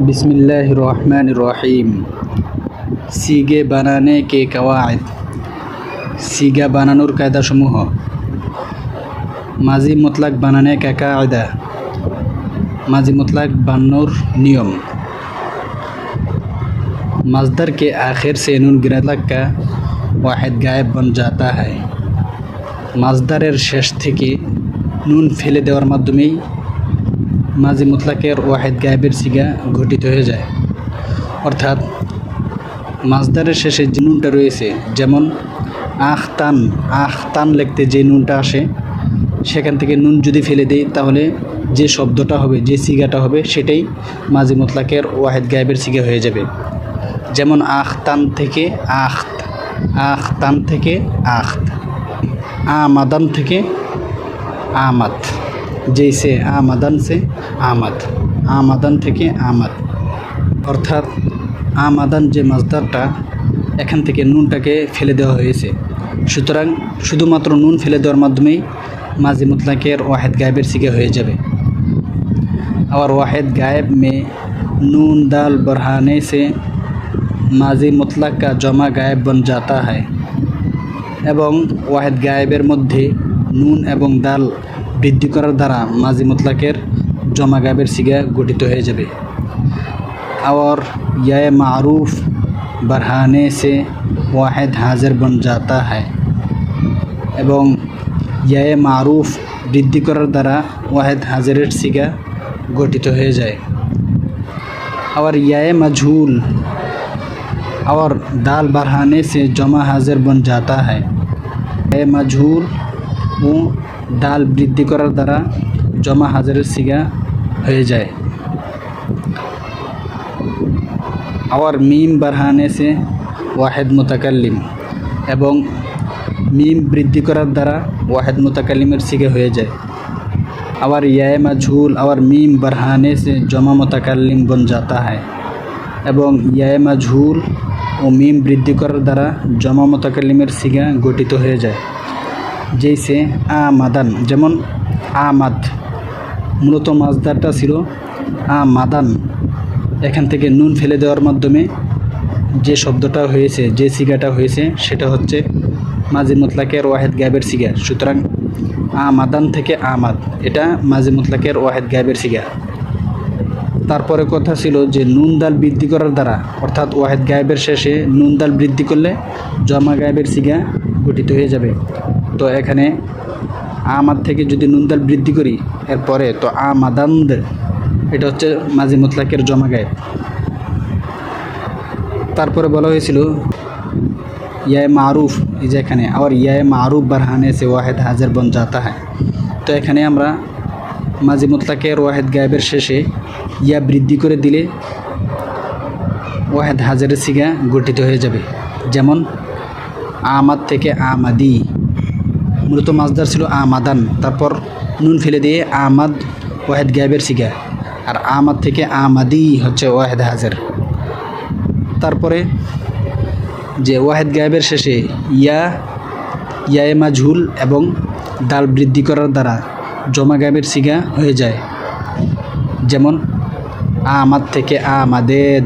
बिस्मिल्लाहिर्रहमानिर्रहीम। सीगे बनाने के कवायद। सीगा बानानोर कायदाসমূह। माजी मुतलक बनाने का कायदा। माजी मुतलक बानोर नियम। मजदर के आखिर से नून गिरातक का वाहिद गायब बन जाता है। मजदारेर शेष थेके नून फेले देওয়ার মাধ্যমেই মাজি মুতলাকের ওয়াহিদ গায়েবের সিগা ঘটিত হয়ে যায়। অর্থাৎ মাজদারের শেষে যে নুনটা রয়েছে, যেমন আখতান লিখতে যে নুনটা আসে, সেখান থেকে নুন যদি ফেলে দেই তাহলে যে শব্দটা হবে, যে সিগাটা হবে, সেটাই মাজি মুতলাকের ওয়াহিদ গায়েবের সিগা হয়ে যাবে। যেমন আখতান থেকে আখত, আমাদান থেকে আমাদ, जैसे आमदन से आमद, आमदन থেকে আমাদ। অর্থাৎ আমাদান যে মাজদারটা, এখান থেকে নুনটাকে ফেলে দেওয়া হয়েছে, সুতরাং শুধুমাত্র নুন ফেলে দেওয়ার মাধ্যমেই মাজি মুতলাকের ওয়াহিদ গায়েবের সিগা হয়ে যাবে। और वाहिद गायब में नून दाल बढ़ाने से माजी मुतलक का जमा गायब बन जाता है। এবং ওয়াহিদ গায়েবের মধ্যে নুন এবং দাল বৃদ্ধি করার দ্বারা মাজি মুতলাকের জমা গায়েবের সিগা গঠিত হয়ে যাবে। और या मारूफ बढ़ाने से वाहिद हाजिर बन जाता है। এবং या मारूफ বৃদ্ধি করার দ্বারা ওয়াহিদ হাজিরের সিগা গঠিত হয়ে যায়। और या मजहूल और दाल बढ़ाने से जमा हाजिर बन जाता है। या मजहूल ও ডাল বৃদ্ধি করার দ্বারা জমা হাজারের সিগা হয়ে যায়। और मीम बढ़ाने से वाहिद मुताकाल्लिम, এবং মিম বৃদ্ধি করার দ্বারা ওয়াহিদ মুতাকাল্লিমের সিগা হয়ে যায়। और या मजहूल और मीम बढ़ाने से जमा मुताकाल्लिम बन जाता है। এবং या मजहूल ও মিম বৃদ্ধি করার দ্বারা জমা মুতাকাল্লিমের সিগা গঠিত হয়ে যায়। जैसे आमादान, যেমন আমাদ মূলত মাজদারটা ছিল আমাদান, এখান থেকে নুন ফেলে দেওয়ার মাধ্যমে যে শব্দটা হয়েছে, যে সিগাটা হয়েছে, সেটা হচ্ছে মাজি মুতলাকের ওয়াহিদ গায়েবের সিগা। সুতরাং আমাদান থেকে আমাদ, এটা মাজি মুতলাকের ওয়াহিদ গায়েবের সিগা। তারপরে কথা ছিল যে নুন দাল বৃদ্ধি করার দ্বারা, অর্থাৎ ওয়াহিদ গায়েবের শেষে নুন দাল বৃদ্ধি করলে জমা গায়েবের সিগা গঠিত হয়ে যাবে। তো এখানে আমাদ থেকে যদি নুন দাল বৃদ্ধি করি এরপরে, তো আমাদান্দ, এটা হচ্ছে মাজি মুতলাকের জমা গায়েব। তারপরে বলা হয়েছিল ইয়া মারুফ, এই যে এখানে আর ইয়া মারুফ বারহানে সে ওয়াহিদ হাজির বন জাতা হয়। তো এখানে আমরা মাজি মুতলাকের ওয়াহিদ গায়েবের শেষে ইয়া বৃদ্ধি করে দিলে ওয়াহিদ হাজিরের সিগা গঠিত হয়ে যাবে। যেমন আমাদ থেকে আমাদি, মূলত মাজদার ছিল আমাদান, তারপর নুন ফেলে দিয়ে আমাদ ওয়াহিদ গায়েবের সিগা, আর আমাদ থেকে আমাদি হচ্ছে ওয়াহিদ হাজির। তারপরে যে ওয়াহিদ গায়েবের শেষে ইয়া মাজহুল এবং দাল বৃদ্ধি করার দ্বারা জমা গায়েবের সিগা হয়ে যায়। যেমন আমাদ থেকে আমাদেদ।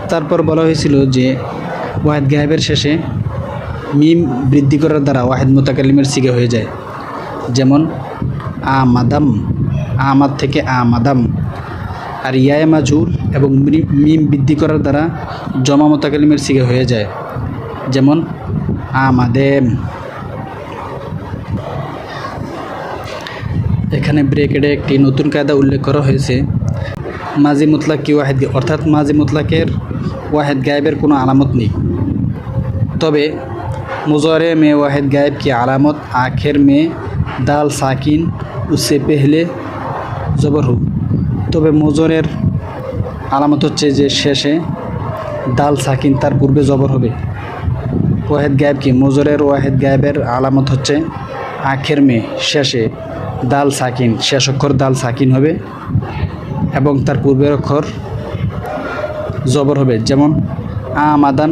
তারপর বলা হয়েছিল যে ওয়াহিদ গায়েবের শেষে মিম বৃদ্ধি করার দ্বারা ওয়াহিদ মুতাকাল্লিমের সিগা হয়ে যায়। যেমন আমাদাম, আমাদ থেকে আমাদাম। আর ইয়া মাজহুল এবং মিম বৃদ্ধি করার দ্বারা জমা মুতাকাল্লিমের সিগা হয়ে যায়। যেমন আমাদেম। এখানে ব্রেকেটে একটি নতুন কায়দা উল্লেখ করা হয়েছে। মাজি মুতলাক কি ওয়াহিদ, অর্থাৎ মাজি মুতলাকের ওয়াহিদ গায়েবের কোনো আলামত নেই, তবে मुज़ारे में वाहिद गायब की अलामत आखिर में दाल साकिन उससे पहले ज़बर हो। তবে মুজরের আলামত হচ্ছে যে শেষে দাল সাকিন, তার পূর্বে জবর হবে। ওয়াহিদ গায়েব কি, মুজরের ওয়াহিদ গায়েবের আলামত হচ্ছে আখের মে, শেষে দাল সাকিন, শেষ অক্ষর দাল সাকিন হবে এবং তার পূর্বের অক্ষর জবর হবে। যেমন আমাদান।